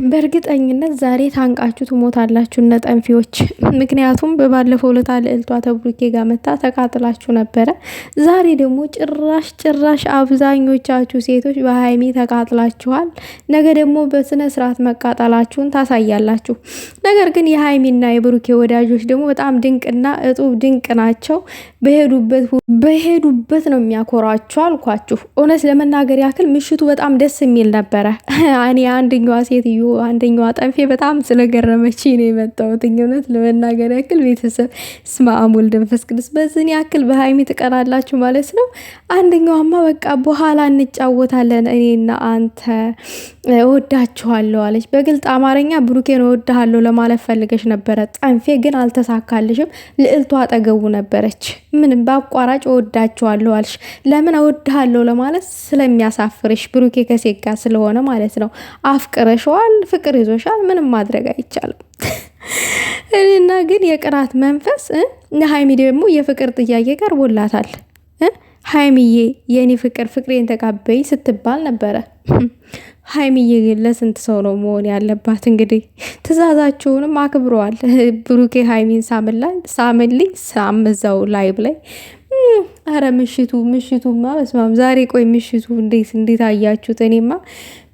በእርግጠኝነት ዛሬ ታንቃችሁ ትሞታላችሁ እነ ጠንፊዎች። ምክንያቱም በባለፈው ዕለት ልዕልቷ ተብሩኬ ጋር መታ ተቃጥላችሁ ነበረ። ዛሬ ደግሞ ጭራሽ አብዛኞቻችሁ ሴቶች በሀይሚ ተቃጥላችኋል። ነገ ደግሞ በስነ ስርዓት መቃጠላችሁን ታሳያላችሁ። ነገር ግን የሀይሚና የብሩኬ ወዳጆች ደግሞ በጣም ድንቅና እጡብ ድንቅ ናቸው። በሄዱበት ነው የሚያኮራችሁ አልኳችሁ። እውነት ለመናገር ያክል ምሽቱ በጣም ደስ የሚል ነበረ። እኔ አንደኛዋ ሴትዮ አንደኛዋ ጠንፌ በጣም ስለገረመች ነው የመጣሁት። እውነት ለመናገር ያክል ቤተሰብ ስመ አብ ወልድ መንፈስ ቅዱስ በዚህን ያክል በሀይሚ ትቀናላችሁ ማለት ነው። አንደኛዋማ በቃ በኋላ እንጫወታለን እኔና አንተ እወዳችኋለሁ አለች። በግልጽ አማርኛ ብሩኬን እወድሃለሁ ለማለት ፈልገሽ ነበረ ጠንፌ፣ ግን አልተሳካልሽም። ልዕልቷ አጠገቡ ነበረች። ምንም በአቋራጭ እወዳችኋለሁ አልሽ። ለምን እወድሃለሁ ለማለት ስለሚያሳፍርሽ፣ ብሩኬ ከሴት ጋር ስለሆነ ማለት ነው። አፍቅረሽዋል፣ ፍቅር ይዞሻል፣ ምንም ማድረግ አይቻልም። እና ግን የቅናት መንፈስ ሀይሚ ደግሞ የፍቅር ጥያቄ ቀርቦላታል። ሀይሚዬ የኔ ፍቅሬን ተቀበይ ስትባል ነበረ። ሀይሚዬ ግን ለስንት ሰው ነው መሆን ያለባት? እንግዲህ ትእዛዛችሁንም አክብረዋል። ብሩኬ ሀይሚን ሳምልኝ ሳምዛው ላይብ ላይ አረ ምሽቱማ በስማም ዛሬ ቆይ ምሽቱ እንዴት አያችሁት? እኔማ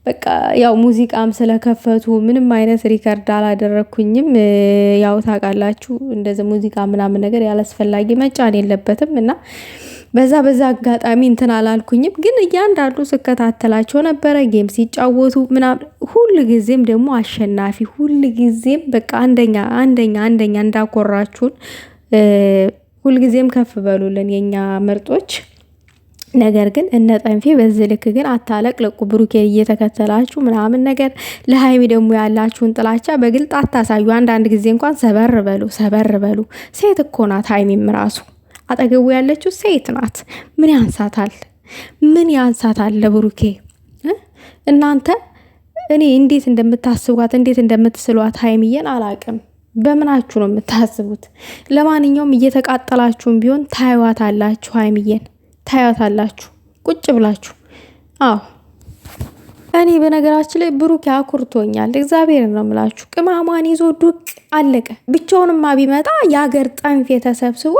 በቃ ያው ሙዚቃም ስለከፈቱ ምንም አይነት ሪከርድ አላደረኩኝም። ያው ታውቃላችሁ እንደዚህ ሙዚቃ ምናምን ነገር ያላስፈላጊ መጫን የለበትም እና በዛ አጋጣሚ እንትን አላልኩኝም። ግን እያንዳንዱ ስከታተላቸው ነበረ ጌም ሲጫወቱ ምናምን። ሁል ጊዜም ደግሞ አሸናፊ፣ ሁል ጊዜም በቃ አንደኛ እንዳኮራችሁን ሁልጊዜም ከፍ በሉልን የኛ ምርጦች። ነገር ግን እነ ጠንፌ በዚህ ልክ ግን አታለቅልቁ። ብሩኬን እየተከተላችሁ ምናምን ነገር ለሀይሚ ደግሞ ያላችሁን ጥላቻ በግልጥ አታሳዩ። አንዳንድ ጊዜ እንኳን ሰበር በሉ። ሴት እኮ ናት ሀይሚም ራሱ አጠገቡ ያለችው ሴት ናት። ምን ያንሳታል ለብሩኬ? እናንተ እኔ እንዴት እንደምታስቧት እንዴት እንደምትስሏት ሀይሚዬን አላቅም። በምናችሁ ነው የምታስቡት? ለማንኛውም እየተቃጠላችሁም ቢሆን ታዩዋታላችሁ፣ ሀይሚዬን ታዩዋታላችሁ ቁጭ ብላችሁ። አዎ እኔ በነገራችን ላይ ብሩኬ አኩርቶኛል። እግዚአብሔር ነው የምላችሁ። ቅማሟን ይዞ ዱቅ አለቀ። ብቻውንማ ቢመጣ የሀገር ጠንፌ ተሰብስቦ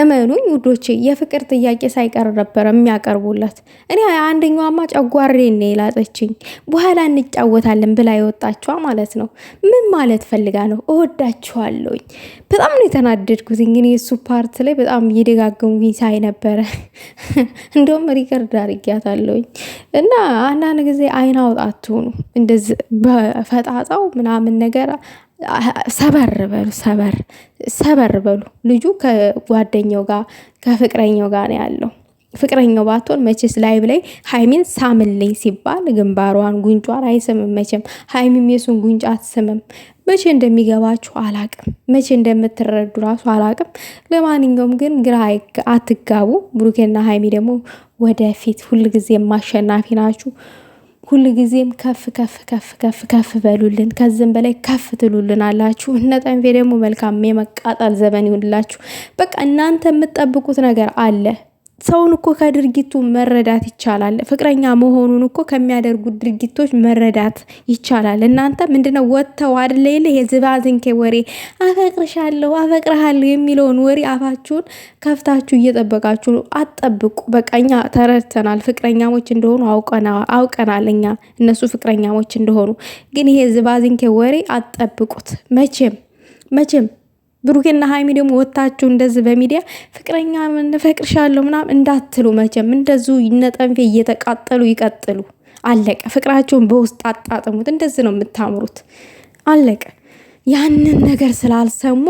እመኑኝ ውዶቼ የፍቅር ጥያቄ ሳይቀር ነበረ የሚያቀርቡለት። እኔ አንደኛዋማ ጨጓሬን ነው የላጠችኝ። በኋላ እንጫወታለን ብላ የወጣችዋ ማለት ነው። ምን ማለት ፈልጋ ነው? እወዳችኋለሁኝ። በጣም ነው የተናደድኩት። እንግዲህ የሱ ፓርት ላይ በጣም እየደጋገሙኝ ሳይ ነበረ። እንደውም ሪከርድ አድርጊያታለሁኝ እና አንዳንድ ጊዜ አይን አውጣ አትሆኑ። እንደዚህ በፈጣጣው ምናምን ነገር ሰበር በሉ። ልጁ ከጓደኛው ጋር ከፍቅረኛው ጋር ነው ያለው። ፍቅረኛው ባትሆን መቼስ ላይብ ላይ ሀይሚን ሳምልኝ ሲባል ግንባሯን ጉንጯን አይስምም መቼም። ሀይሚም የሱን ጉንጭ አትስምም። መቼ እንደሚገባችሁ አላቅም፣ መቼ እንደምትረዱ ራሱ አላቅም። ለማንኛውም ግን ግራ አትጋቡ። ብሩኬና ሀይሚ ደግሞ ወደፊት ሁልጊዜም ማሸናፊ ናችሁ። ሁልጊዜም ከፍ በሉልን። ከዚህም በላይ ከፍ ትሉልን አላችሁ። እነ ጠንፌ ደግሞ መልካም የመቃጠል ዘመን ይሁንላችሁ። በቃ እናንተ የምትጠብቁት ነገር አለ። ሰውን እኮ ከድርጊቱ መረዳት ይቻላል። ፍቅረኛ መሆኑን እኮ ከሚያደርጉት ድርጊቶች መረዳት ይቻላል። እናንተ ምንድነው ወጥተው አይደለ የዝባዝንኬ ወሬ አፈቅርሻለሁ አፈቅርሃለሁ የሚለውን ወሬ አፋችሁን ከፍታችሁ እየጠበቃችሁ ነው። አትጠብቁ። በቃ እኛ ተረድተናል ፍቅረኛሞች እንደሆኑ አውቀናል። እኛ እነሱ ፍቅረኛሞች እንደሆኑ። ግን ይሄ ዝባዝንኬ ወሬ አትጠብቁት መቼም። ብሩኬና ሀይሚ ደግሞ ወታችሁ እንደዚህ በሚዲያ ፍቅረኛ ፈቅርሻለሁ ምናምን እንዳትሉ መቼም። እንደዚሁ ይነጠንፌ እየተቃጠሉ ይቀጥሉ። አለቀ። ፍቅራቸውን በውስጥ አጣጥሙት። እንደዚህ ነው የምታምሩት። አለቀ። ያንን ነገር ስላልሰሙ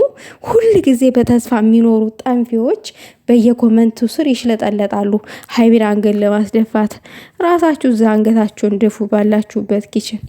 ሁል ጊዜ በተስፋ የሚኖሩ ጠንፌዎች በየኮመንቱ ስር ይሽለጠለጣሉ። ሀይሚን አንገት ለማስደፋት ራሳችሁ እዛ አንገታችሁን ድፉ ባላችሁበት ኪችን።